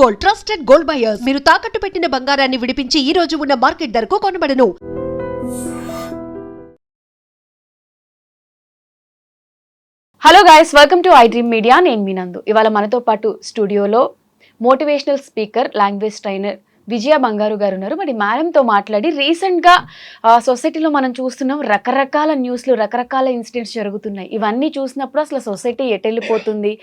Gold, trusted gold buyers. మీరు తాకట్టు పెట్టిన బంగారాన్ని విడిపించి ఈ రోజు ఉన్న మార్కెట్ ధరకు కొనబడను. Hello guys, welcome to iDream Media. నేను మీ నందు. ఇవాళ మనతో పాటు స్టూడియోలో motivational speaker, language trainer Vijaya Bangaru గారు ఉన్నారు. మరి మేడంతో మాట్లాడి రీసెంట్గా సొసైటీలో మనం చూస్తున్నాం, రకరకాల న్యూస్లు, రకరకాల ఇన్సిడెంట్స్ జరుగుతున్నాయి. ఇవన్నీ చూసినప్పుడు అసలు సొసైటీ ఎటెళ్ళిపోతుంది,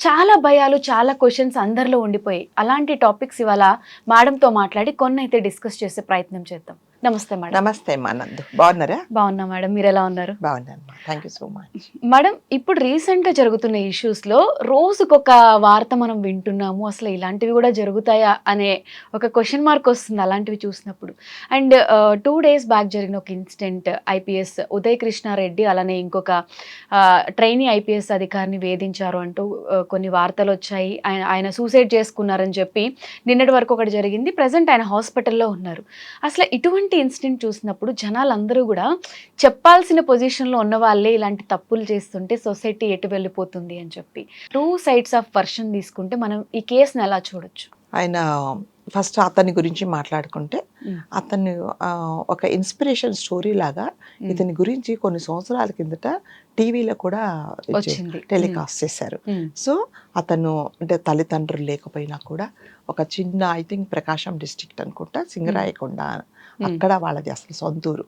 చాలా భయాలు, చాలా క్వశ్చన్స్ అందరిలో ఉండిపోయాయి. అలాంటి టాపిక్స్ ఇవాళ మేడంతో మాట్లాడి కొన్ని అయితే డిస్కస్ చేసే ప్రయత్నం చేద్దాం. నమస్తే మేడం. నమస్తే నందు, బాగున్నారా? బాగున్నా మేడం, మీరు ఎలా ఉన్నారు? బాగున్నాను, thank you so much. Madam, ఇప్పుడు రీసెంట్గా జరుగుతున్న ఇష్యూస్లో రోజుకొక వార్త మనం వింటున్నాము. అసలు ఇలాంటివి కూడా జరుగుతాయా అనే ఒక క్వశ్చన్ మార్క్ వస్తుంది అలాంటివి చూసినప్పుడు. అండ్ 2 days బ్యాక్ జరిగిన ఒక ఇన్సిడెంట్, ఐపీఎస్ ఉదయ్ కృష్ణారెడ్డి అలానే ఇంకొక ట్రైనీ ఐపీఎస్ అధికారిని వేధించారు అంటూ కొన్ని వార్తలు వచ్చాయి. ఆయన సూసైడ్ చేసుకున్నారని చెప్పి నిన్నటి వరకు ఒకటి జరిగింది. ప్రజెంట్ ఆయన హాస్పిటల్లో ఉన్నారు. అసలు ఇటువంటి ఇన్సిడెంట్ చూసినప్పుడు జనాలందరూ కూడా చెప్పాల్సిన పొజిషన్లో ఉన్న వాళ్ళే ఇలాంటి తప్పులు చేస్తుంటే సొసైటీ ఎటు వెళ్ళిపోతుంది అని చెప్పి 2 sides ఆఫ్ వర్షన్ తీసుకుంటే మనం ఈ కేసుని ఎలా చూడొచ్చు? ఆయన ఫస్ట్ అతని గురించి మాట్లాడుకుంటే, అతన్ని ఒక ఇన్స్పిరేషన్ స్టోరీ లాగా ఇతని గురించి కొన్ని సంవత్సరాల కిందట టీవీలో కూడా టెలికాస్ట్ చేశారు. సో అతను అంటే తల్లిదండ్రులు లేకపోయినా కూడా ఒక చిన్న, ఐ థింక్ ప్రకాశం డిస్ట్రిక్ట్ అనుకుంటా, సింగరాయకొండ, అక్కడ వాళ్ళది అసలు సొంతూరు.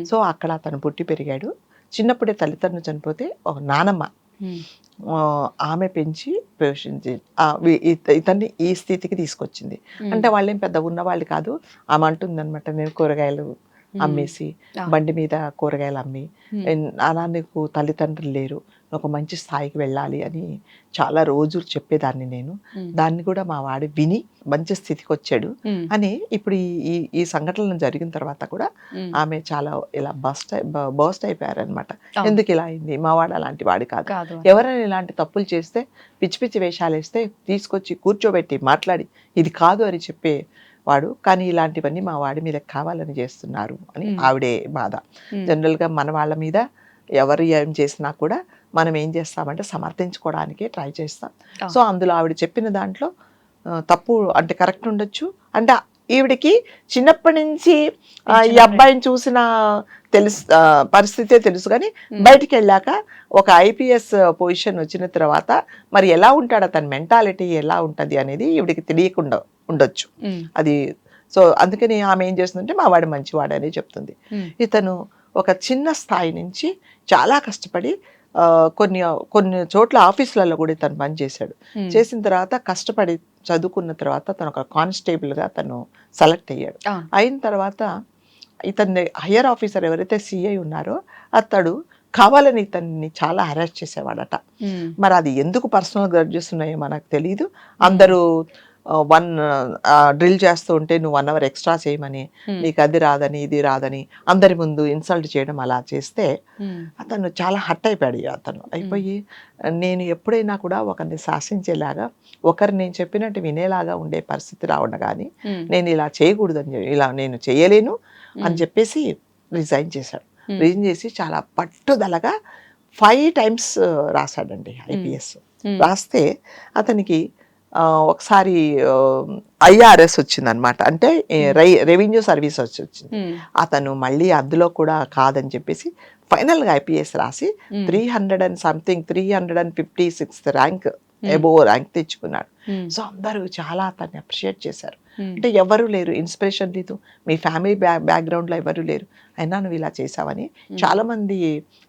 సో అక్కడ అతను పుట్టి పెరిగాడు. చిన్నప్పుడే తల్లిదండ్రులు చనిపోతే ఒక నానమ్మ ఆమె పెంచి పోషించి ఇతన్ని ఈ స్థితికి తీసుకొచ్చింది. అంటే వాళ్ళేం పెద్ద ఉన్నవాళ్ళు కాదు. ఆమె అంటుందన్నమాట, నేను కూరగాయలు అమ్మేసి, బండి మీద కూరగాయలు అమ్మి, అలా నీకు తల్లిదండ్రులు లేరు, ఒక మంచి స్థాయికి వెళ్ళాలి అని చాలా రోజులు చెప్పేదాన్ని నేను. దాన్ని కూడా మా వాడు విని మంచి స్థితికి వచ్చాడు అని ఇప్పుడు ఈ సంఘటనలు జరిగిన తర్వాత కూడా ఆమె చాలా ఇలా బర్స్ట్ అయిపోయారనమాట. ఎందుకు ఇలా అయింది, మా వాడు అలాంటి వాడు కాదు. ఎవరైనా ఇలాంటి తప్పులు చేస్తే, పిచ్చి పిచ్చి వేషాలు వేస్తే తీసుకొచ్చి కూర్చోబెట్టి మాట్లాడి ఇది కాదు అని చెప్పే వాడు. కానీ ఇలాంటివన్నీ మా వాడి మీద కావాలని చేస్తున్నారు అని ఆవిడే బాధ. జనరల్గా మన వాళ్ళ మీద ఎవరు ఏం చేసినా కూడా మనం ఏం చేస్తామంటే సమర్థించుకోవడానికే ట్రై చేస్తాం. సో అందులో ఆవిడ చెప్పిన దాంట్లో తప్పు అంటే కరెక్ట్ ఉండొచ్చు. అంటే ఈవిడికి చిన్నప్పటి నుంచి ఈ అబ్బాయిని చూసిన పరిస్థితే తెలుసు, కానీ బయటికి వెళ్ళాక ఒక ఐపీఎస్ పొజిషన్ వచ్చిన తర్వాత మరి ఎలా ఉంటాడు, అతని మెంటాలిటీ ఎలా ఉంటుంది అనేది ఈవిడికి తెలియకుండా ఉండొచ్చు అది. సో అందుకని ఆమె ఏం చేస్తుందంటే మా వాడు మంచివాడు అని చెప్తుంది. ఇతను ఒక చిన్న స్థాయి నుంచి చాలా కష్టపడి కొన్ని చోట్ల ఆఫీసులలో కూడా తను పని చేశాడు. చేసిన తర్వాత కష్టపడి చదువుకున్న తర్వాత తను ఒక కానిస్టేబుల్గా తను సెలెక్ట్ అయ్యాడు. అయిన తర్వాత ఇతన్ని హయ్యర్ ఆఫీసర్ ఎవరైతే సిఐ ఉన్నారో అతడు కావాలని ఇతన్ని చాలా హెరాస్ చేసేవాడట. మరి అది ఎందుకు పర్సనల్ గ్రడ్జెస్ ఉన్నాయో మనకు తెలియదు. అందరూ డ్రిల్ చేస్తూ ఉంటే నువ్వు 1 hour ఎక్స్ట్రా చేయమని, నీకు అది రాదని ఇది రాదని అందరి ముందు ఇన్సల్ట్ చేయడం, అలా చేస్తే అతను చాలా హర్ట్ అయిపోయాడు. అతను అయిపోయి, నేను ఎప్పుడైనా కూడా ఒకరిని శాసించేలాగా, ఒకరు నేను చెప్పినట్టు వినేలాగా ఉండే పరిస్థితి రావడం కానీ నేను ఇలా చేయకూడదని, ఇలా నేను చేయలేను అని చెప్పేసి రిజైన్ చేశాడు. రిజైన్ చేసి చాలా పట్టుదలగా 5 times రాశాడండి ఐపీఎస్. రాస్తే అతనికి ఒకసారి ఐఆర్ఎస్ వచ్చిందనమాట, అంటే రెవెన్యూ సర్వీస్ వచ్చింది. అతను మళ్ళీ అందులో కూడా కాదని చెప్పేసి ఫైనల్గా ఐపీఎస్ రాసి 356th ర్యాంక్ ఎబోవ్ ర్యాంక్ తెచ్చుకున్నాడు. సో అందరూ చాలా అతన్ని అప్రిషియేట్ చేశారు. అంటే ఎవరు లేరు, ఇన్స్పిరేషన్ లేదు, మీ ఫ్యామిలీ బ్యాక్గ్రౌండ్లో ఎవరు లేరు, అయినా నువ్వు ఇలా చేసావని చాలామంది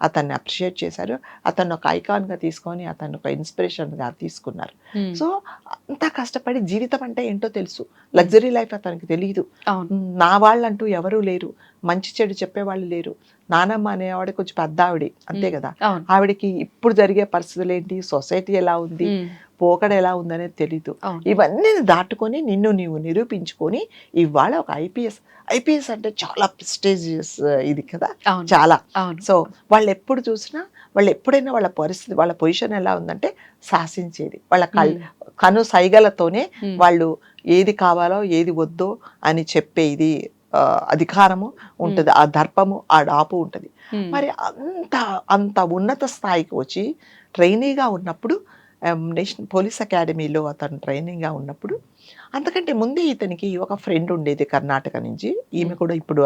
అతన్ని అప్రిషియేట్ చేశారు. అతన్ని ఒక ఐకాన్గా తీసుకొని అతన్ని ఒక ఇన్స్పిరేషన్గా తీసుకున్నారు. సో అంతా కష్టపడి జీవితం అంటే ఏంటో తెలుసు, లగ్జరీ లైఫ్ అతనికి తెలియదు. నా వాళ్ళంటూ ఎవరూ లేరు, మంచి చెడు చెప్పేవాళ్ళు లేరు. నానమ్మ అనేవాడు కొంచెం పెద్ద ఆవిడ, అంతే కదా, ఆవిడకి ఇప్పుడు జరిగే పరిస్థితులు ఏంటి, సొసైటీ ఎలా ఉంది, పోకడ ఎలా ఉందనేది తెలీదు. ఇవన్నీ దాటుకొని నిన్ను నీవు నిరూపించుకొని ఇవాళ ఒక ఐపీఎస్ అంటే చాలా ప్రెస్టీజియస్ ఇది కదా, చాలా. సో వాళ్ళు ఎప్పుడు చూసినా, వాళ్ళు ఎప్పుడైనా వాళ్ళ పరిస్థితి, వాళ్ళ పొజిషన్ ఎలా ఉందంటే శాసించేది, వాళ్ళ కను సైగలతోనే వాళ్ళు ఏది కావాలో ఏది వద్దో అని చెప్పే ఇది అధికారము ఉంటుంది, ఆ దర్పము ఆ డాపు ఉంటుంది. మరి అంత ఉన్నత స్థాయికి వచ్చి ట్రైనీగా ఉన్నప్పుడు నేషనల్ పోలీస్ అకాడమీలో అతను ట్రైనింగ్గా ఉన్నప్పుడు అంతకంటే ముందే ఇతనికి ఒక ఫ్రెండ్ ఉండేది కర్ణాటక నుంచి. ఈమె కూడా ఇప్పుడు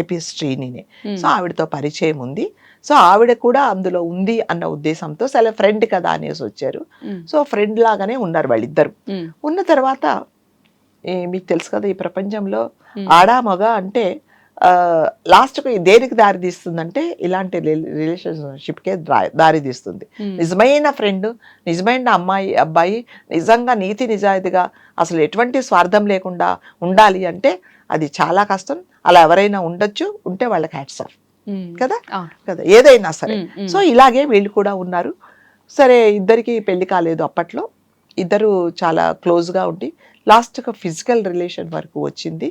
ఐపీఎస్ ట్రైనీనే. సో ఆవిడతో పరిచయం ఉంది. సో ఆవిడ కూడా అందులో ఉంది అన్న ఉద్దేశంతో సరే ఫ్రెండ్ కదా అనేసి వచ్చారు. సో ఫ్రెండ్ లాగానే ఉన్నారు వాళ్ళిద్దరు. ఉన్న తర్వాత మీకు తెలుసు కదా, ఈ ప్రపంచంలో ఆడా మగ అంటే లాస్ట్కు దేనికి దారి తీస్తుందంటే ఇలాంటి రిలేషన్షిప్కే దారి తీస్తుంది. నిజమైన ఫ్రెండ్, నిజమైన అబ్బాయి నిజంగా నీతి నిజాయితీగా అసలు ఎటువంటి స్వార్థం లేకుండా ఉండాలి అంటే అది చాలా కష్టం. అలా ఎవరైనా ఉండొచ్చు, ఉంటే వాళ్ళకి హ్యాట్స్ ఆఫ్ కదా కదా ఏదైనా సరే. సో ఇలాగే వీళ్ళు కూడా ఉన్నారు. సరే ఇద్దరికి పెళ్లి కాలేదు అప్పట్లో. ఇద్దరు చాలా క్లోజ్గా ఉండి లాస్ట్గా ఫిజికల్ రిలేషన్ వరకు వచ్చింది.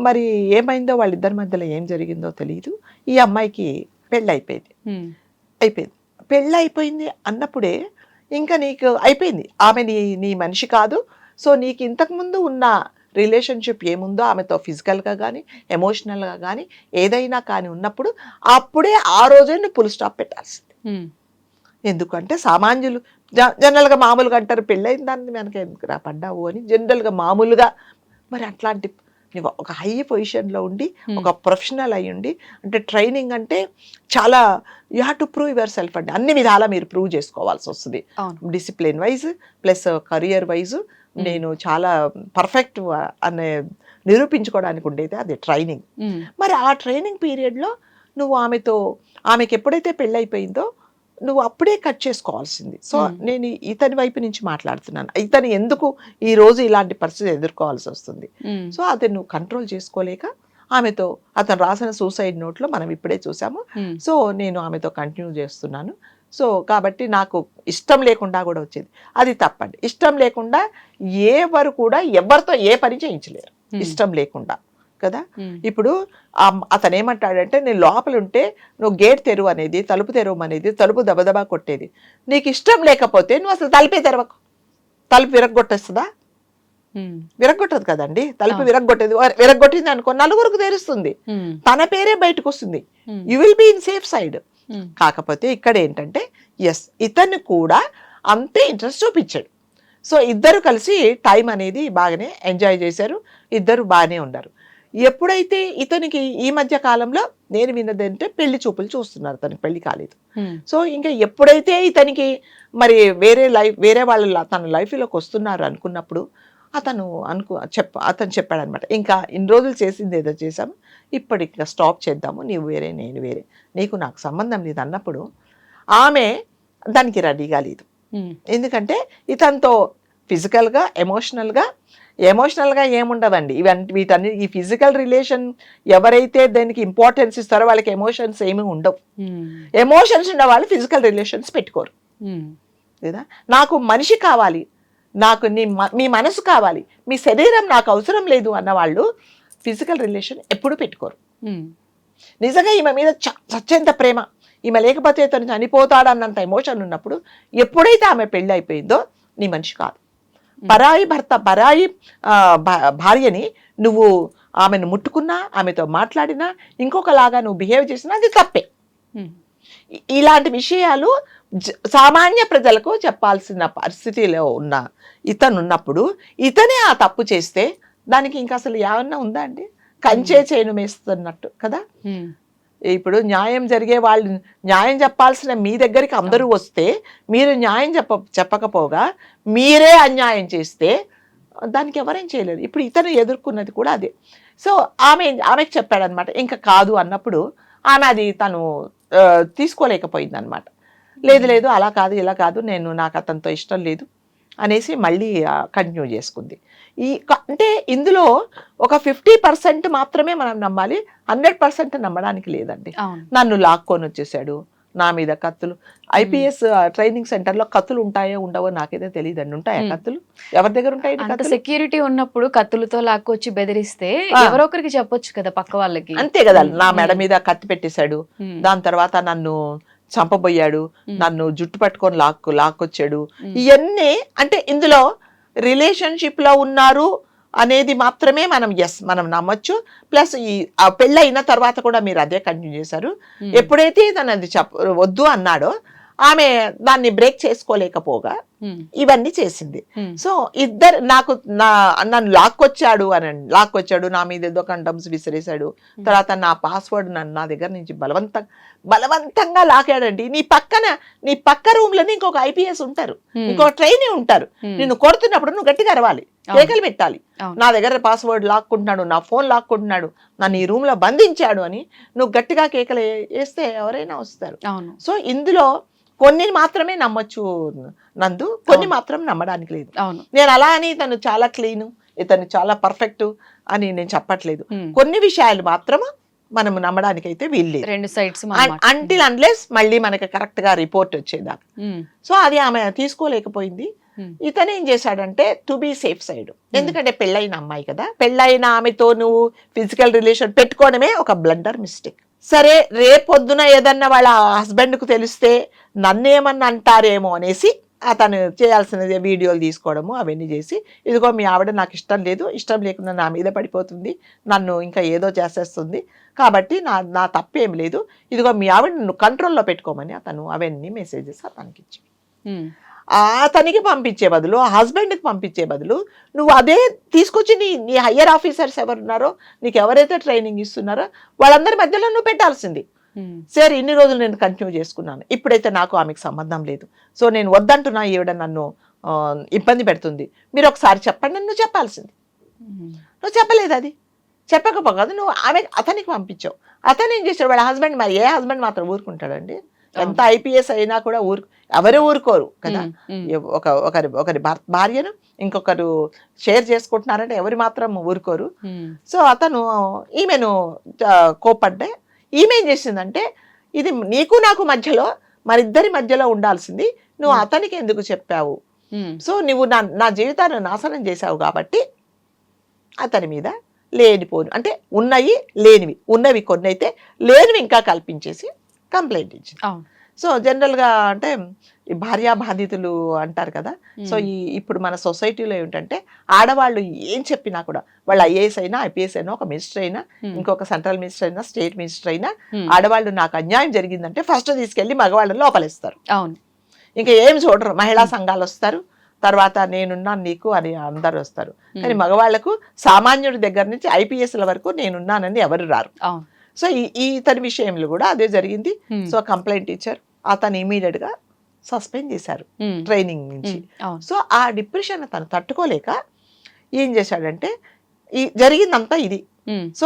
మరి ఏమైందో వాళ్ళిద్దరి మధ్యలో ఏం జరిగిందో తెలియదు. ఈ అమ్మాయికి పెళ్ళి అయిపోయింది అన్నప్పుడే ఇంకా నీకు అయిపోయింది, ఆమె నీ మనిషి కాదు. సో నీకు ఇంతకుముందు ఉన్న రిలేషన్షిప్ ఏముందో ఆమెతో ఫిజికల్గా కానీ ఎమోషనల్గా కానీ ఏదైనా కానీ ఉన్నప్పుడు అప్పుడే ఆ రోజే నువ్వు ఫుల్ స్టాప్ పెట్టాల్సింది. ఎందుకంటే సామాన్యులు జనరల్గా మామూలుగా అంటారు పెళ్ళైన దాన్ని మనకి ఎందుకు రా పడ్డావు అని జనరల్గా మామూలుగా. మరి అట్లాంటి ఒక హై పొజిషన్లో ఉండి ఒక ప్రొఫెషనల్ అయ్యి ఉండి, అంటే ట్రైనింగ్ అంటే చాలా you have to prove your self అండి. అన్ని విధాలా మీరు ప్రూవ్ చేసుకోవాల్సి వస్తుంది. Discipline wise plus career wise నేను చాలా పర్ఫెక్ట్ అనే నిరూపించుకోవడానికి ఉండేది అది ట్రైనింగ్. మరి ఆ ట్రైనింగ్ పీరియడ్లో నువ్వు ఆమెకి ఎప్పుడైతే పెళ్ళైపోయిందో నువ్వు అప్పుడే కట్ చేసుకోవాల్సింది. సో నేను ఇతని వైపు నుంచి మాట్లాడుతున్నాను. ఇతను ఎందుకు ఈ రోజు ఇలాంటి పరిస్థితి ఎదుర్కోవాల్సి వస్తుంది. సో అది నువ్వు కంట్రోల్ చేసుకోలేక అతను రాసిన సూసైడ్ నోట్లో మనం ఇప్పుడే చూసాము. సో నేను ఆమెతో కంటిన్యూ చేస్తున్నాను. సో కాబట్టి నాకు ఇష్టం లేకుండా కూడా వచ్చేది, అది తప్పండి. ఇష్టం లేకుండా ఎవరు కూడా ఎవరితో ఏ పని చేయించలేరు ఇష్టం లేకుండా కదా. ఇప్పుడు అతను ఏమంటాడంటే నేను లోపల ఉంటే నువ్వు గేట్ తెరువు అనేది, తలుపు తెరువు అనేది, తలుపు దబదబా కొట్టేది. నీకు ఇష్టం లేకపోతే నువ్వు అసలు తలుపే తెరవకు. తలుపు విరగొట్టేస్తుందా? విరగొట్టదు కదండి. తలుపు విరగొట్టింది అనుకో నలుగురికి తెరుస్తుంది, తన పేరే బయటకు వస్తుంది. You will be in safe side. కాకపోతే ఇక్కడ ఏంటంటే ఇతను కూడా అంతే ఇంట్రెస్ట్ చూపించాడు. సో ఇద్దరు కలిసి టైం అనేది బాగానే ఎంజాయ్ చేశారు, ఇద్దరు బాగానే ఉన్నారు. ఎప్పుడైతే ఇతనికి ఈ మధ్య కాలంలో నేను విన్నదంటే పెళ్లి చూపులు చూస్తున్నారు, తనకి పెళ్లి కాలేదు. సో ఇంకా ఎప్పుడైతే ఇతనికి మరి వేరే వాళ్ళు తన లైఫ్లోకి వస్తున్నారు అనుకున్నప్పుడు అతను చెప్పాడనమాట, ఇంకా ఇన్ని రోజులు చేసింది ఏదో చేసాము, ఇప్పుడు ఇంకా స్టాప్ చేద్దాము, నీవు వేరే నేను వేరే, నాకు సంబంధం లేదు అన్నప్పుడు ఆమె దానికి రెడీగా లేదు. ఎందుకంటే ఇతనితో ఫిజికల్గా ఎమోషనల్గా ఏముండదండి. వీటన్ని ఈ ఫిజికల్ రిలేషన్ ఎవరైతే దానికి ఇంపార్టెన్స్ ఇస్తారో వాళ్ళకి ఎమోషన్స్ ఏమీ ఉండవు. ఎమోషన్స్ ఉన్న వాళ్ళు ఫిజికల్ రిలేషన్స్ పెట్టుకోరు లేదా. నాకు మనిషి కావాలి, నాకు మీ మనసు కావాలి, మీ శరీరం నాకు అవసరం లేదు అన్నవాళ్ళు ఫిజికల్ రిలేషన్ ఎప్పుడు పెట్టుకోరు. నిజంగా ఈమె మీద చచ్చేంత ప్రేమ, ఈమె లేకపోతే తను చనిపోతాడన్నంత ఎమోషన్ ఉన్నప్పుడు ఎప్పుడైతే ఆమె పెళ్ళి అయిపోయిందో నీ మనిషి కాదు. పరాయి భార్యని నువ్వు ఆమెను ముట్టుకున్నా, ఆమెతో మాట్లాడినా, ఇంకొకలాగా నువ్వు బిహేవ్ చేసినా అది తప్పే. ఇలాంటి విషయాలు సామాన్య ప్రజలకు చెప్పాల్సిన పరిస్థితిలో ఉన్న ఇతను ఉన్నప్పుడు ఇతనే ఆ తప్పు చేస్తే దానికి ఇంకా అసలు ఏమన్నా ఉందా అండి? కంచే చేను మేస్తున్నట్టు కదా. ఇప్పుడు న్యాయం జరిగే వాళ్ళు న్యాయం చెప్పాల్సిన మీ దగ్గరికి అందరూ వస్తే మీరు న్యాయం చెప్పకపోగా మీరే అన్యాయం చేస్తే దానికి ఎవరేం చేయలేరు. ఇప్పుడు ఇతను ఎదుర్కొన్నది కూడా అదే. సో ఆమెకు చెప్పాడనమాట, ఇంకా కాదు అన్నప్పుడు ఆమె అది తను తీసుకోలేకపోయింది అనమాట. లేదు అలా కాదు ఇలా కాదు, నాకు అతనితో ఇష్టం లేదు అనేసి మళ్ళీ కంటిన్యూ చేసుకుంది. అంటే ఇందులో ఒక 50% మాత్రమే మనం నమ్మాలి, 100% నమ్మడానికి లేదండి. నన్ను లాక్కొని వచ్చేసాడు, నా మీద కత్తులు. ఐపీఎస్ ట్రైనింగ్ సెంటర్లో కత్తులు ఉంటాయో ఉండవో నాకైతే తెలియదండి. ఉంటాయా కత్తులు? ఎవరి దగ్గర ఉంటాయి? సెక్యూరిటీ ఉన్నప్పుడు కత్తులతో లాక్కొచ్చి బెదిరిస్తే ఎవరో ఒకరికి చెప్పొచ్చు కదా పక్క వాళ్ళకి. అంతే కదా. నా మెడ మీద కత్తి పెట్టేశాడు, దాని తర్వాత నన్ను చంపబోయాడు, నన్ను జుట్టు పట్టుకొని లాక్కొచ్చాడు. ఇవన్నీ అంటే ఇందులో రిలేషన్షిప్ లో ఉన్నారు అనేది మాత్రమే మనం నమ్మొచ్చు. ప్లస్ ఈ పెళ్ళి అయిన తర్వాత కూడా మీరు అదే కంటిన్యూ చేశారు. ఎప్పుడైతే తను అది వద్దు అన్నాడో ఆమె దాన్ని బ్రేక్ చేసుకోలేకపోగా ఇవన్నీ చేసింది. సో ఇద్దరు నన్ను లాక్కొచ్చాడు, నా మీద ఏదో కండమ్స్ విసిరేశాడు. తర్వాత నా పాస్వర్డ్ నా దగ్గర నుంచి బలవంతంగా లాకాడండి. నీ పక్క రూమ్ లోనే ఇంకొక ఐపీఎస్ ఉంటారు, ఇంకొక ట్రైనీ ఉంటారు. నిన్ను కొడుతున్నప్పుడు నువ్వు గట్టిగా అరవాలి, కేకలు పెట్టాలి. నా దగ్గర పాస్వర్డ్ లాక్కుంటున్నాడు, నా ఫోన్ లాక్కుంటున్నాడు, నన్ను ఈ రూమ్ లో బంధించాడు అని నువ్వు గట్టిగా కేకలు వేస్తే ఎవరైనా వస్తారు. సో ఇందులో కొన్ని మాత్రమే నమ్మొచ్చు నందు, కొన్ని మాత్రం నమ్మడానికి లేదు. నేను అలా అని ఇతను చాలా క్లీన్, ఇతను చాలా పర్ఫెక్ట్ అని నేను చెప్పట్లేదు. కొన్ని విషయాలు మాత్రం మనం నమ్మడానికి అయితే వీల్లేదు, రెండు సైడ్స్ అంటిల్ అన్లెస్ మళ్ళీ మనకి కరెక్ట్ గా రిపోర్ట్ వచ్చేదాకా. సో అది ఆమె తీసుకోలేకపోయింది. ఇతను ఏం చేశాడంటే టు బీ సేఫ్ సైడ్, ఎందుకంటే పెళ్ళైన అమ్మాయి కదా, పెళ్ళైన ఆమెతో నువ్వు ఫిజికల్ రిలేషన్ పెట్టుకోవడమే ఒక బ్లండర్ మిస్టేక్. సరే రేపొద్దున ఏదన్నా వాళ్ళ హస్బెండ్ కు తెలిస్తే నన్నేమన్నా అంటారేమో అనేసి అతను చేయాల్సినది వీడియోలు తీసుకోవడము అవన్నీ చేసి, ఇదిగో మీ ఆవిడ నాకు ఇష్టం లేదు, ఇష్టం లేకుండా నా మీద పడిపోతుంది, నన్ను ఇంకా ఏదో చేసేస్తుంది, కాబట్టి నా తప్పేం లేదు, ఇదిగో మీ ఆవిడ నన్ను కంట్రోల్లో పెట్టుకోమని అతను అవన్నీ మెసేజెస్ అతనికి ఇచ్చాడు. అతనికి పంపించే బదులు, ఆ హస్బెండ్కి పంపించే బదులు నువ్వు అదే తీసుకొచ్చి నీ హయ్యర్ ఆఫీసర్స్ ఎవరున్నారో, నీకు ఎవరైతే ట్రైనింగ్ ఇస్తున్నారో వాళ్ళందరి మధ్యలో నువ్వు పెట్టాల్సింది. సరే ఇన్ని రోజులు నేను కంటిన్యూ చేసుకున్నాను, ఇప్పుడైతే నాకు ఆమెకు సంబంధం లేదు, సో నేను వద్దంటున్నా, ఈవిడ నన్ను ఇబ్బంది పెడుతుంది, మీరు ఒకసారి చెప్పండి, నువ్వు చెప్పాల్సింది. నువ్వు చెప్పలేదు, అది చెప్పకపోగా నువ్వు అతనికి పంపించావు. అతను ఏం చేశాడు, వాళ్ళ హస్బెండ్, మరి ఏ హస్బెండ్ మాత్రం ఊరుకుంటాడండి? ఎంత ఐపీఎస్ అయినా కూడా ఎవరు ఊరుకోరు కదా. ఒకరి భార్యను ఇంకొకరు షేర్ చేసుకుంటున్నారంటే ఎవరు మాత్రం ఊరుకోరు. సో అతను ఈమెను కోపడ్డా, ఈమె ఏం చేసిందంటే, ఇది నీకు నాకు మధ్యలో, మరిద్దరి మధ్యలో ఉండాల్సింది, నువ్వు అతనికి ఎందుకు చెప్పావు? సో నువ్వు నా జీవితాన్ని నాశనం చేశావు కాబట్టి అతని మీద లేనిపోను, అంటే ఉన్నవి కొన్ని అయితే లేనివి ఇంకా కల్పించేసి కంప్లైంట్ ఇచ్చింది. సో జనరల్గా అంటే ఈ భార్యా బాధితులు అంటారు కదా. సో ఇప్పుడు మన సొసైటీలో ఏమిటంటే, ఆడవాళ్ళు ఏం చెప్పినా కూడా, వాళ్ళు ఐఏఎస్ అయినా ఐపీఎస్ అయినా, ఒక మినిస్టర్ అయినా, ఇంకొక సెంట్రల్ మినిస్టర్ అయినా, స్టేట్ మినిస్టర్ అయినా, ఆడవాళ్ళు నాకు అన్యాయం జరిగిందంటే ఫస్ట్ తీసుకెళ్లి మగవాళ్ళని లోపలిస్తారు. ఇంకా ఏం చూడరు. మహిళా సంఘాలు వస్తారు, తర్వాత నేనున్నాను నీకు అని అందరు వస్తారు. కానీ మగవాళ్లకు సామాన్యుడి దగ్గర నుంచి ఐపీఎస్ల వరకు నేనున్నానని ఎవరు రారు. సో ఇతని విషయంలో కూడా అదే జరిగింది. సో కంప్లైంట్ ఇచ్చారు, అతను ఇమీడియట్ గా సస్పెండ్ చేశారు ట్రైనింగ్ నుంచి. సో ఆ డిప్రెషన్ తను తట్టుకోలేక ఏం చేశాడంటే, జరిగిందంతా ఇది. సో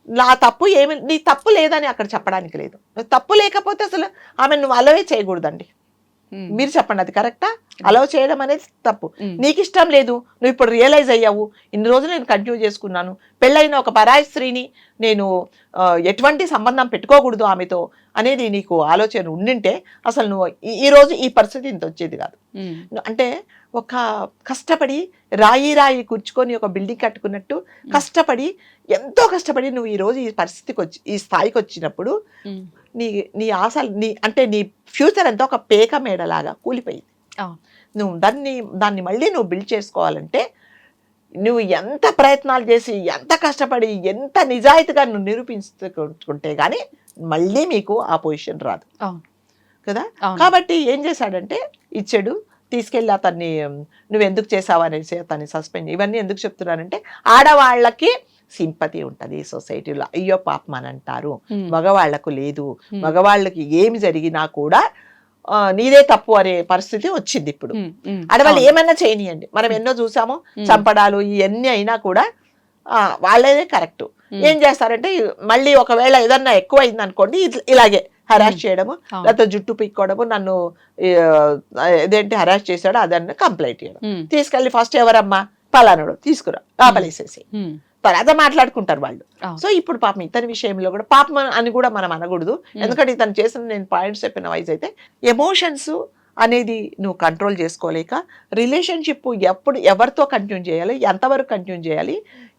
నా తప్పు నీ తప్పు లేదని అక్కడ చెప్పడానికి లేదు. తప్పు లేకపోతే అసలు ఆమె నువ్వు అలవే చేయకూడదండి. మీరు చెప్పండి, అది కరెక్టా? అలవ్ చేయడం అనేది తప్పు. నీకు ఇష్టం లేదు, నువ్వు ఇప్పుడు రియలైజ్ అయ్యావు, ఇన్ని రోజులు నేను కంటిన్యూ చేసుకున్నాను, పెళ్ళైన ఒక పరాయి స్త్రీని నేను ఎటువంటి సంబంధం పెట్టుకోకూడదు ఆమెతో అనేది నీకు ఆలోచన ఉండింటే అసలు నువ్వు ఈ రోజు ఈ పరిస్థితి ఇంత వచ్చేది కాదు. అంటే ఒక కష్టపడి రాయి కూర్చుకొని ఒక బిల్డింగ్ కట్టుకున్నట్టు ఎంతో కష్టపడి నువ్వు ఈ రోజు ఈ పరిస్థితికి ఈ స్థాయికి వచ్చినప్పుడు నీ ఆశలు నీ ఫ్యూచర్ అంతా ఒక పేక మేడలాగా కూలిపోయింది. నువ్వు దాన్ని మళ్ళీ నువ్వు బిల్డ్ చేసుకోవాలంటే నువ్వు ఎంత ప్రయత్నాలు చేసి, ఎంత కష్టపడి, ఎంత నిజాయితీగా నువ్వు నిరూపించుకుంటే గానీ మళ్ళీ మీకు ఆ పొజిషన్ రాదు కదా. కాబట్టి ఏం చేశాడంటే, ఇచ్చాడు, తీసుకెళ్ళి అతన్ని నువ్వెందుకు చేసావు అనేసి అతన్ని సస్పెండ్. ఇవన్నీ ఎందుకు చెప్తున్నానంటే, ఆడవాళ్ళకి సింపతి ఉంటుంది సొసైటీలో, అయ్యో పాపం అని అంటారు, మగవాళ్లకు లేదు, మగవాళ్ళకి ఏమి జరిగినా కూడా నీదే తప్పు అనే పరిస్థితి వచ్చింది ఇప్పుడు. ఆడవాళ్ళు ఏమన్నా చేయనియండి, మనం ఎన్నో చూసాము, చంపడాలు ఇవన్నీ అయినా కూడా వాళ్ళేదే కరెక్ట్. ఏం చేస్తారంటే, మళ్ళీ ఒకవేళ ఏదన్నా ఎక్కువ అయింది అనుకోండి, ఇలాగే హరాస్ చేయడము, లేకపోతే జుట్టు పీక్కోవడము, నన్ను ఇదేంటి హరాస్ చేశాడు అదన్న కంప్లైంట్ చేయడం, తీసుకెళ్ళి ఫస్ట్ ఎవరమ్మా పలానాడు తీసుకురా లోపలేసేసి తర్వాత మాట్లాడుకుంటారు వాళ్ళు. సో ఇప్పుడు పాపం ఇతని విషయంలో కూడా పాపం అని కూడా మనం అనకూడదు, ఎందుకంటే ఇతను చేసిన నేను పాయింట్స్ చెప్పిన వైజ్ అయితే ఎమోషన్స్ అనేది నువ్వు కంట్రోల్ చేసుకోలేక రిలేషన్షిప్ ఎవరితో కంటిన్యూ చేయాలి, ఎంతవరకు కంటిన్యూ చేయాలి,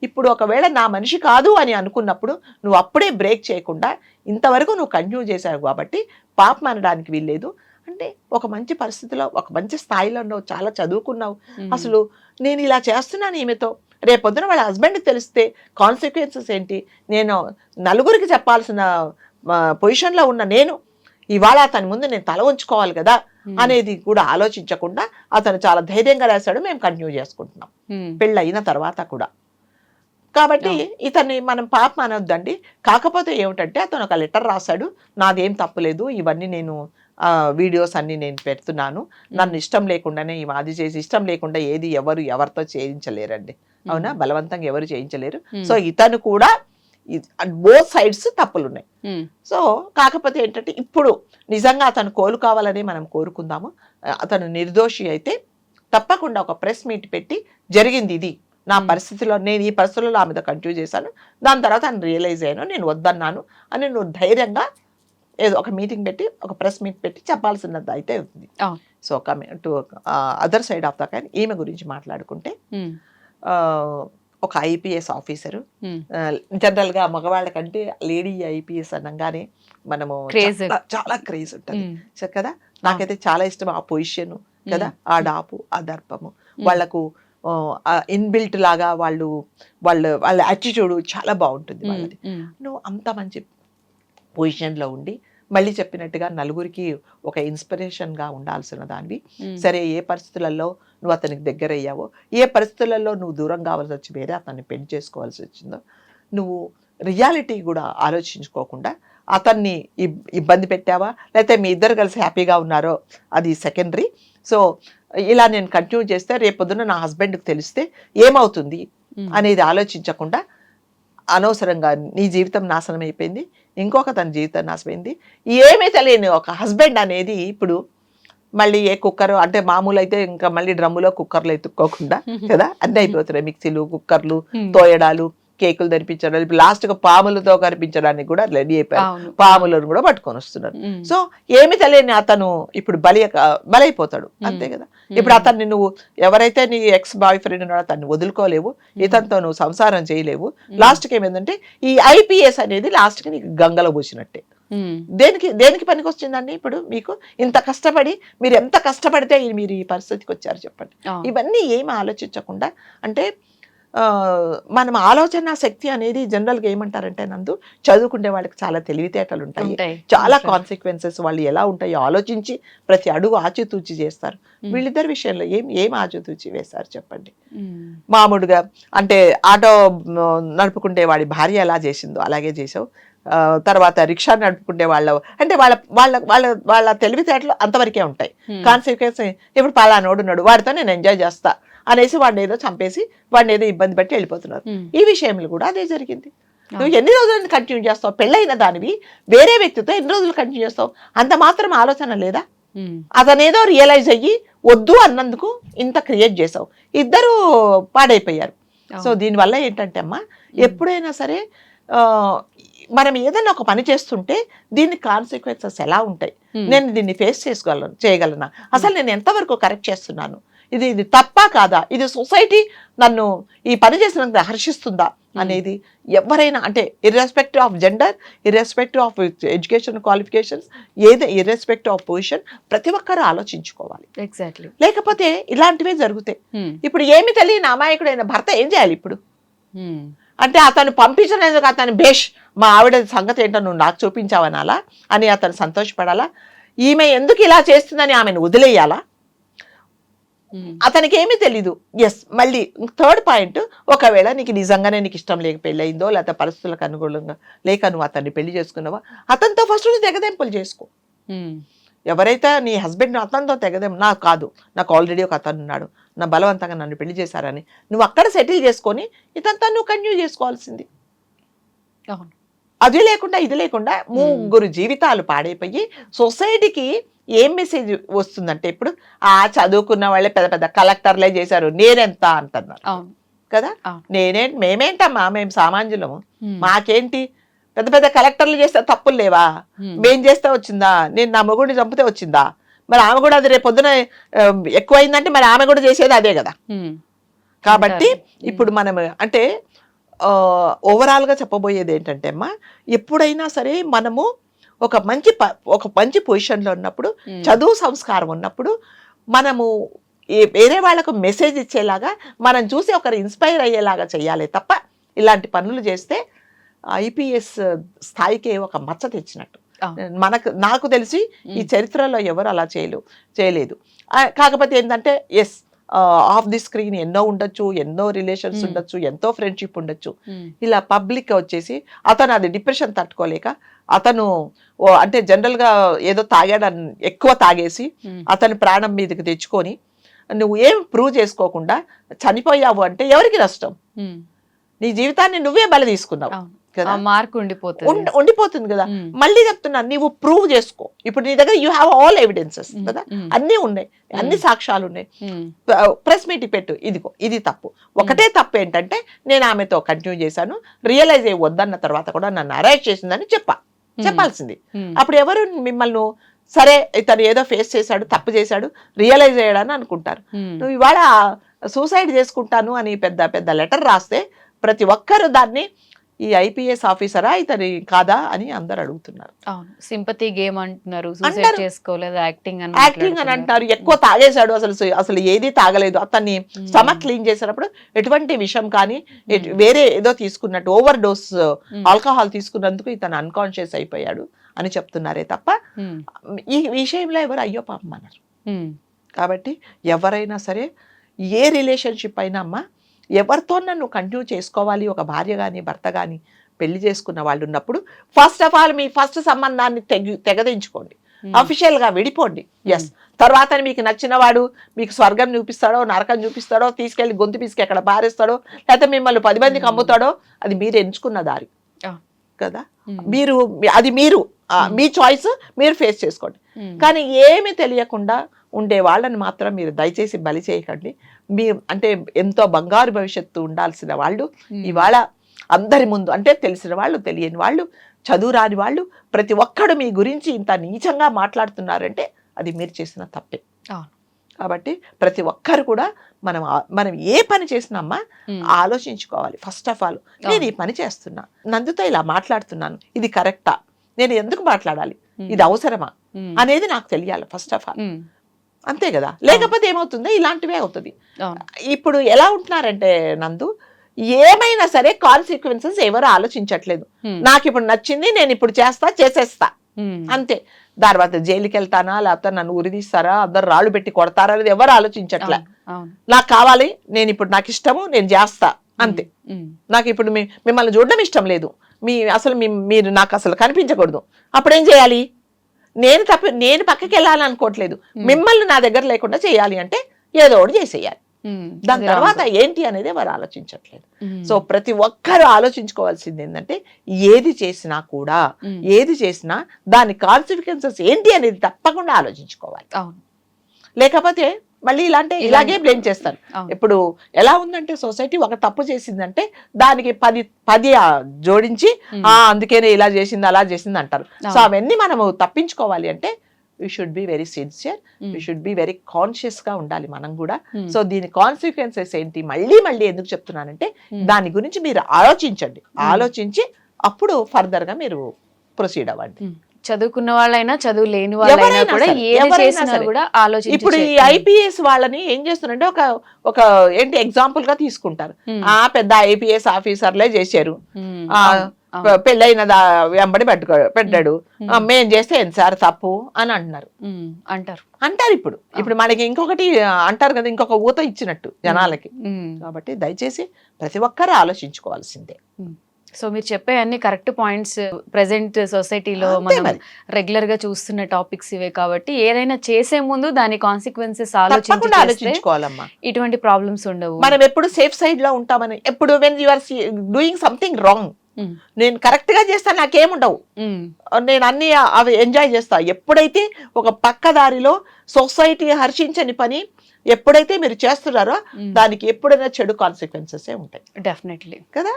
ఇప్పుడు ఒకవేళ నా మనిషి కాదు అని అనుకున్నప్పుడు నువ్వు అప్పుడే బ్రేక్ చేయకుండా ఇంతవరకు నువ్వు కంటిన్యూ చేశావు కాబట్టి పాపం అనడానికి వీల్లేదు. అంటే ఒక మంచి పరిస్థితిలో, ఒక మంచి స్థాయిలో ఉన్నావు, చాలా చదువుకున్నావు, అసలు నేను ఇలా చేస్తున్నాను ఈమెతో, రేపొద్దున వాళ్ళ హస్బెండ్కి తెలిస్తే కాన్సిక్వెన్సెస్ ఏంటి, నేను నలుగురికి చెప్పాల్సిన పొజిషన్లో ఉన్న నేను ఇవాళ అతని ముందు నేను తల ఉంచుకోవాలి కదా అనేది కూడా ఆలోచించకుండా అతను చాలా ధైర్యంగా రాశాడు. మేము కంటిన్యూ చేసుకుంటున్నాం పెళ్ళి అయిన తర్వాత కూడా. కాబట్టి ఇతన్ని మనం పాపం అనొద్దండి. కాకపోతే ఏమిటంటే అతను ఒక లెటర్ రాశాడు, నాదేం తప్పులేదు, ఇవన్నీ నేను వీడియోస్ అన్ని నేను పెడుతున్నాను, నన్ను ఇష్టం లేకుండానే అది చేసి, ఇష్టం లేకుండా ఏది ఎవరితో చేయించలేరండి, అవునా, బలవంతంగా ఎవరు చేయించలేరు. సో ఇతను కూడా బోత్ సైడ్స్ తప్పులు ఉన్నాయి. సో కాకపోతే ఏంటంటే ఇప్పుడు నిజంగా అతను కోలుకోవాలని మనం కోరుకుందాము. అతను నిర్దోషి అయితే తప్పకుండా ఒక ప్రెస్ మీట్ పెట్టి జరిగింది ఇది నా పరిస్థితిలో, నేను ఈ పరిస్థితుల్లో ఆమెతో కంటిన్యూ చేశాను, దాని తర్వాత ఆయన రియలైజ్ అయ్యాను, నేను వద్దన్నాను అని నువ్వు ధైర్యంగా ఏదో ఒక మీటింగ్ పెట్టి ఒక ప్రెస్ మీట్ పెట్టి చెప్పాల్సినది అయితే ఉంది. So coming to other side of the coin, ఈమె గురించి మాట్లాడుకుంటే ఒక ఐపీఎస్ ఆఫీసరు, జనరల్ గా మగవాళ్ళ కంటే లేడీ ఐపీఎస్ అనగానే మనము చాలా క్రేజ్ ఉంటుంది కదా. నాకైతే చాలా ఇష్టం ఆ పొజిషన్ కదా, ఆ డాపు ఆ దర్పము, వాళ్లకు ఇన్బిల్ట్ లాగా వాళ్ళ యాటిట్యూడ్ చాలా బాగుంటుంది వాళ్ళది. నువ్వు అంత మంచి పొజిషన్లో ఉండి మళ్ళీ చెప్పినట్టుగా నలుగురికి ఒక ఇన్స్పిరేషన్గా ఉండాల్సిన దానివి. సరే, ఏ పరిస్థితులలో నువ్వు అతనికి దగ్గర అయ్యావో, ఏ పరిస్థితులలో నువ్వు దూరం కావాల్సి వచ్చి వేరే అతన్ని పెళ్లి చేసుకోవాల్సి వచ్చిందో, నువ్వు రియాలిటీ కూడా ఆలోచించుకోకుండా అతన్ని ఇబ్బంది పెట్టావా, లేకపోతే మీ ఇద్దరు కలిసి హ్యాపీగా ఉన్నారో అది సెకండరీ. సో ఇలా నేను కంటిన్యూ చేస్తే రేపొద్దున నా హస్బెండ్కి తెలిస్తే ఏమవుతుంది అనేది ఆలోచించకుండా అనవసరంగా నీ జీవితం నాశనం అయిపోయింది, ఇంకొక తన జీవితం నాశనమైంది. ఏమీ తెలియని ఒక హస్బెండ్ అనేది ఇప్పుడు మళ్ళీ ఏ కుక్కర్ అంటే మామూలు అయితే ఇంకా మళ్ళీ డ్రమ్ములో కుక్కర్లు ఎత్తుక్కోకుండా కదా అన్నీ అయిపోతున్నాయి, మిక్సీలు, కుక్కర్లు, తోయడాలు, కేకులు తెరిపించడాలు, ఇప్పుడు లాస్ట్ గా పాములతో కనిపించడానికి కూడా రెడీ అయిపోయారు, పాములను కూడా పట్టుకొని వస్తున్నారు. సో ఏమి తెలియని అతను ఇప్పుడు బలైపోతాడు, అంతే కదా. ఇప్పుడు అతన్ని నువ్వు ఎవరైతే నీ ఎక్స్ బాయ్ ఫ్రెండ్ ఉన్నాడో అతన్ని వదులుకోలేవు, ఇతనితో నువ్వు సంసారం చేయలేవు. లాస్ట్కి ఏమైందంటే ఈ ఐపీఎస్ అనేది లాస్ట్కి నీకు గంగలో పూసినట్టే. దేనికి పనికి వచ్చిందండి? ఇప్పుడు మీకు ఇంత కష్టపడి మీరు ఎంత కష్టపడితే మీరు ఈ పరిస్థితికి వచ్చారు చెప్పండి. ఇవన్నీ ఏమి ఆలోచించకుండా, అంటే మనం ఆలోచన శక్తి అనేది జనరల్గా ఏమంటారంటే నందు, చదువుకుంటే వాళ్ళకి చాలా తెలివితేటలు ఉంటాయి, చాలా కాన్సిక్వెన్సెస్ వాళ్ళు ఎలా ఉంటాయో ఆలోచించి ప్రతి అడుగు ఆచితూచి చేస్తారు. వీళ్ళిద్దరి విషయంలో ఏం ఆచితూచి వేశారు చెప్పండి? మామూలుగా అంటే ఆటో నడుపుకుంటే వాడి భార్య ఎలా చేసిందో అలాగే చేసావు, తర్వాత రిక్షా నడుపుకుంటే అంటే వాళ్ళ తెలివితేటలు అంతవరకే ఉంటాయి. కాన్సిక్వెన్స్ ఇప్పుడు పలానోడు ఉన్నాడు, వాడితో నేను ఎంజాయ్ చేస్తా అనేసి వాడిని ఏదో చంపేసి వాడిని ఏదో ఇబ్బంది పెట్టి వెళ్ళిపోతున్నారు. ఈ విషయంలో కూడా అదే జరిగింది. నువ్వు ఎన్ని రోజులు కంటిన్యూ చేస్తావు? పెళ్ళైన దానివి వేరే వ్యక్తితో ఎన్ని రోజులు కంటిన్యూ చేస్తావు? అంత మాత్రం ఆలోచన లేదా? అతనేదో రియలైజ్ అయ్యి వద్దు అన్నందుకు ఇంత క్రియేట్ చేసావు, ఇద్దరు పాడైపోయారు. సో దీనివల్ల ఏంటంటే అమ్మా, ఎప్పుడైనా సరే మనం ఏదైనా ఒక పని చేస్తుంటే దీని కాన్సిక్వెన్సెస్ ఎలా ఉంటాయి, నేను దీన్ని ఫేస్ చేయగలనా, అసలు నేను ఎంతవరకు కరెక్ట్ చేస్తున్నాను, ఇది తప్పా కాదా, ఇది సొసైటీ నన్ను ఈ పని చేసినంత హర్షిస్తుందా అనేది ఎవరైనా, అంటే irrespective of gender, irrespective of education qualifications, irrespective of position, ప్రతి ఒక్కరూ ఆలోచించుకోవాలి. ఎగ్జాక్ట్లీ. లేకపోతే ఇలాంటివే జరుగుతాయి. ఇప్పుడు ఏమి తెలియని అమాయకుడైన భర్త ఏం చేయాలి ఇప్పుడు? అంటే అతను పంపించలేదు, అతను బేష్ మా ఆవిడ సంగతి ఏంటో నువ్వు నాకు చూపించావనాలా అని అతను సంతోషపడాలా? ఈమె ఎందుకు ఇలా చేస్తుందని ఆమెను వదిలేయాలా? అతనికి ఏమీ తెలీదు. ఎస్, మళ్ళీ థర్డ్ పాయింట్, ఒకవేళ నీకు నిజంగానే నీకు ఇష్టం లేక పెళ్ళయిందో, లేకపోతే పరిస్థితులకు అనుకూలంగా లేక నువ్వు అతన్ని పెళ్లి చేసుకున్నావా, అతనితో ఫస్ట్ నువ్వు తెగదెంపులు చేసుకో. ఎవరైతే నీ హస్బెండ్ అతనితో నాకు కాదు, నాకు ఆల్రెడీ ఒక అతను ఉన్నాడు, నా బలవంతంగా నన్ను పెళ్లి చేశారని నువ్వు అక్కడ సెటిల్ చేసుకొని ఇతనితో నువ్వు కంటిన్యూ చేసుకోవాల్సింది. అది లేకుండా ఇది లేకుండా ముగ్గురు జీవితాలు పాడైపోయి సొసైటీకి ఏం మెసేజ్ వస్తుందంటే, ఇప్పుడు చదువుకున్న వాళ్ళే పెద్ద పెద్ద కలెక్టర్లే చేశారు, నేనెంత అంటున్నారు కదా. మేమేంటమ్మా, మేము సామాన్యులము, మాకేంటి, పెద్ద పెద్ద కలెక్టర్లు చేస్తే తప్పులు లేవా, మేం చేస్తే వచ్చిందా, నేను నా మొగుడిని చంపితే వచ్చిందా, మరి ఆమె కూడా అది రేపు పొద్దున ఎక్కువైందంటే మరి ఆమె కూడా చేసేది అదే కదా. కాబట్టి ఇప్పుడు మనం అంటే ఓవరాల్గా చెప్పబోయేది ఏంటంటే అమ్మా, ఎప్పుడైనా సరే మనము ఒక మంచి పొజిషన్లో ఉన్నప్పుడు, చదువు సంస్కారం ఉన్నప్పుడు, మనము వేరే వాళ్ళకు మెసేజ్ ఇచ్చేలాగా మనం చూసి ఒకరు ఇన్స్పైర్ అయ్యేలాగా చేయాలి తప్ప ఇలాంటి పనులు చేస్తే ఐపీఎస్ స్థాయికి ఒక మచ్చ తెచ్చినట్టు. నాకు తెలిసి ఈ చరిత్రలో ఎవరు అలా చేయలేదు. కాకపోతే ఏంటంటే ఎస్ ఆఫ్ ది స్క్రీన్ ఎన్నో ఉండొచ్చు, ఎన్నో రిలేషన్స్ ఉండొచ్చు, ఎంతో ఫ్రెండ్షిప్ ఉండొచ్చు. ఇలా పబ్లిక్ వచ్చేసి అతను అది డిప్రెషన్ తట్టుకోలేక అతను అంటే జనరల్ గా ఏదో తాగాడని ఎక్కువ తాగేసి అతని ప్రాణం మీదకి తెచ్చుకొని నువ్వు ఏం ప్రూవ్ చేసుకోకుండా చనిపోయావు అంటే ఎవరికి నష్టం? నీ జీవితాన్ని నువ్వే బలి తీసుకున్నావు కదా, మార్క్ ఉండిపోతుంది కదా. మళ్ళీ చెప్తున్నా, నువ్వు ప్రూవ్ చేసుకో. ఇప్పుడు నీ దగ్గర యూ హ్యావ్ ఆల్ ఎవిడెన్సెస్ కదా, అన్నీ ఉన్నాయి, అన్ని సాక్ష్యాలు ఉన్నాయి. ప్రెస్ మీట్ పెట్టు, ఇదిగో ఇది తప్పు. ఒకటే తప్పు ఏంటంటే నేను ఆమెతో కంటిన్యూ చేశాను, రియలైజ్ అయ్యి వద్దన్న తర్వాత కూడా నన్ను అరెస్ట్ చేసిందని చెప్పాల్సింది. అప్పుడు ఎవరు మిమ్మల్ని సరే ఇతను ఏదో ఫేస్ చేశాడు, తప్పు చేశాడు, రియలైజ్ అయ్యాడని అనుకుంటారు. నువ్వు ఇవాళ సూసైడ్ చేసుకుంటాను అని పెద్ద పెద్ద లెటర్ రాస్తే ప్రతి ఒక్కరు దాన్ని ఈ ఐపీఎస్ ఆఫీసరా ఇతని కాదా అని అందరు అడుగుతున్నారు. సింపతి గేమ్ అంటున్నారు, సూసైడ్ చేసుకోలేదు, యాక్టింగ్ అని అంటారు. ఎక్కువ తాగేశాడు, అసలు ఏది తాగలేదు. అతన్ని స్టమక్ క్లీన్ చేసినప్పుడు ఎటువంటి విషయం కానీ వేరే ఏదో తీసుకున్నట్టు ఓవర్ డోస్ ఆల్కహాల్ తీసుకున్నందుకు ఇతను అన్కాన్షియస్ అయిపోయాడు అని చెప్తున్నారే తప్ప ఈ విషయంలో ఎవరు అయ్యో పాపం అన్నారు. కాబట్టి ఎవరైనా సరే ఏ రిలేషన్షిప్ అయినా అమ్మా ఎవరితో నన్ను కంటిన్యూ చేసుకోవాలి, ఒక భార్య కానీ భర్త కానీ పెళ్లి చేసుకున్న వాళ్ళు ఉన్నప్పుడు first of all me first సంబంధాన్ని తెగదించుకోండి, అఫీషియల్ గా విడిపోండి. ఎస్, తర్వాత మీకు నచ్చిన వాడు మీకు స్వర్గం చూపిస్తాడో నరకం చూపిస్తాడో, తీసుకెళ్లి గొంతు పిసికి ఎక్కడ పారేస్తాడో, లేకపోతే మిమ్మల్ని 10 మందికి అమ్ముతాడో, అది మీరు ఎంచుకున్న దారి కదా. అది మీరు మీ చాయిస్, మీరు ఫేస్ చేసుకోండి. కానీ ఏమీ తెలియకుండా ఉండే వాళ్ళని మాత్రం మీరు దయచేసి బలి చేయకండి. మీ అంటే ఎంతో బంగారు భవిష్యత్తు ఉండాల్సిన వాళ్ళు ఇవాళ అందరి ముందు, అంటే తెలిసిన వాళ్ళు తెలియని వాళ్ళు చదువు రాని వాళ్ళు ప్రతి ఒక్కడు మీ గురించి ఇంత నీచంగా మాట్లాడుతున్నారంటే అది మీరు చేసిన తప్పే. కాబట్టి ప్రతి ఒక్కరు కూడా మనం ఏ పని చేసినామా ఆలోచించుకోవాలి. ఫస్ట్ ఆఫ్ ఆల్ నేను ఈ పని చేస్తున్నా, నందుతో ఇలా మాట్లాడుతున్నాను, ఇది కరెక్టా, నేను ఎందుకు మాట్లాడాలి, ఇది అవసరమా అనేది నాకు తెలియాలి ఫస్ట్ ఆఫ్ ఆల్. అంతే కదా, లేకపోతే ఏమవుతుంది ఇలాంటివే అవుతుంది. ఇప్పుడు ఎలా ఉంటున్నారంటే నందు, ఏమైనా సరే కాన్సిక్వెన్సెస్ ఎవరు ఆలోచించట్లేదు. నాకు ఇప్పుడు నచ్చింది, నేను ఇప్పుడు చేసేస్తా అంతే. తర్వాత జైలుకి వెళ్తానా, లేకపోతే నన్ను ఉరిదీస్తారా, అందరు రాళ్ళు పెట్టి కొడతారా అనేది ఎవరు ఆలోచించట్లే. నాకు కావాలి, నేను ఇప్పుడు నాకు ఇష్టము, నేను చేస్తా అంతే. నాకు ఇప్పుడు మిమ్మల్ని చూడడం ఇష్టం లేదు, మీరు నాకు అసలు కనిపించకూడదు, అప్పుడేం చేయాలి? నేను పక్కకి వెళ్ళాలనుకోవట్లేదు, మిమ్మల్ని నా దగ్గర లేకుండా చేయాలి అంటే ఏదో ఒకటి చేసేయాలి. దాని తర్వాత ఏంటి అనేది వారు ఆలోచించట్లేదు. సో ప్రతి ఒక్కరు ఆలోచించుకోవాల్సింది ఏంటంటే ఏది చేసినా దాని కాన్సిక్వెన్సెస్ ఏంటి అనేది తప్పకుండా ఆలోచించుకోవాలి. లేకపోతే మళ్ళీ ఇలాగే బ్లేమ్ చేస్తారు. ఇప్పుడు ఎలా ఉందంటే సొసైటీ ఒక తప్పు చేసిందంటే దానికి 10 జోడించి అందుకేనే ఇలా చేసింది అలా చేసింది అంటారు. సో అవన్నీ మనము తప్పించుకోవాలి అంటే we should be very sincere, we should be very conscious గా ఉండాలి మనం కూడా. సో దీని కాన్సిక్వెన్సెస్ ఏంటి మళ్ళీ ఎందుకు చెప్తున్నానంటే దాని గురించి మీరు ఆలోచించి అప్పుడు ఫర్దర్ గా మీరు ప్రొసీడ్ అవ్వండి. చదువుకున్న వాళ్ళైనా చదువు లేని వాళ్ళైనా కూడా ఏది చేసినా కూడా ఆలోచించి. ఇప్పుడు ఈ ఐపీఎస్ వాళ్ళని ఏం చేస్తున్నారంటే ఒక ఏంటి ఎగ్జాంపుల్ గా తీసుకుంటారు. పెద్ద ఐపీఎస్ ఆఫీసర్లే చేశారు, పెళ్ళైన వెంబడి పెట్టాడు, మేం చేస్తే ఎంత సార్ తప్పు అని అంటారు. ఇప్పుడు మనకి ఇంకొకటి అంటారు కదా, ఇంకొక ఊత ఇచ్చినట్టు జనాలకి. కాబట్టి దయచేసి ప్రతి ఒక్కరు ఆలోచించుకోవాల్సిందే. సో మీరు చెప్పే అన్ని కరెక్ట్ పాయింట్స్. ప్రెసెంట్ సొసైటీలో మనం రెగ్యులర్ గా చూస్తున్న టాపిక్స్ ఇవే కాబట్టి ఏదైనా చేసే ముందు దాని కాన్సిక్వెన్సెస్ ఆలోచించుకోవాలమ్మా. ఇటువంటి ప్రాబ్లమ్స్ ఉండవు. మనం ఎప్పుడు సేఫ్ సైడ్ లో ఉంటామని, ఎప్పుడు when you are doing something wrong, నేను కరెక్ట్ గా చేస్తా, నాకేముండవు, నేను అన్ని అవి ఎంజాయ్ చేస్తా. ఎప్పుడైతే ఒక పక్కదారిలో సొసైటీ హర్షించని పని ఎప్పుడైతే మీరు చేస్తున్నారో దానికి ఎప్పుడైనా చెడు కాన్సిక్వెన్సెస్ ఉంటాయి డెఫినెట్లీ కదా.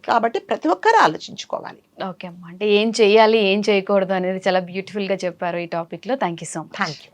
కాబట్టి ప్రతి ఒక్కరు ఆలోచించుకోవాలి. ఓకే అమ్మా, అంటే ఏం చెయ్యాలి ఏం చేయకూడదు అనేది చాలా బ్యూటిఫుల్ గా చెప్పారు ఈ టాపిక్ లో. Thank you so much. Thank you.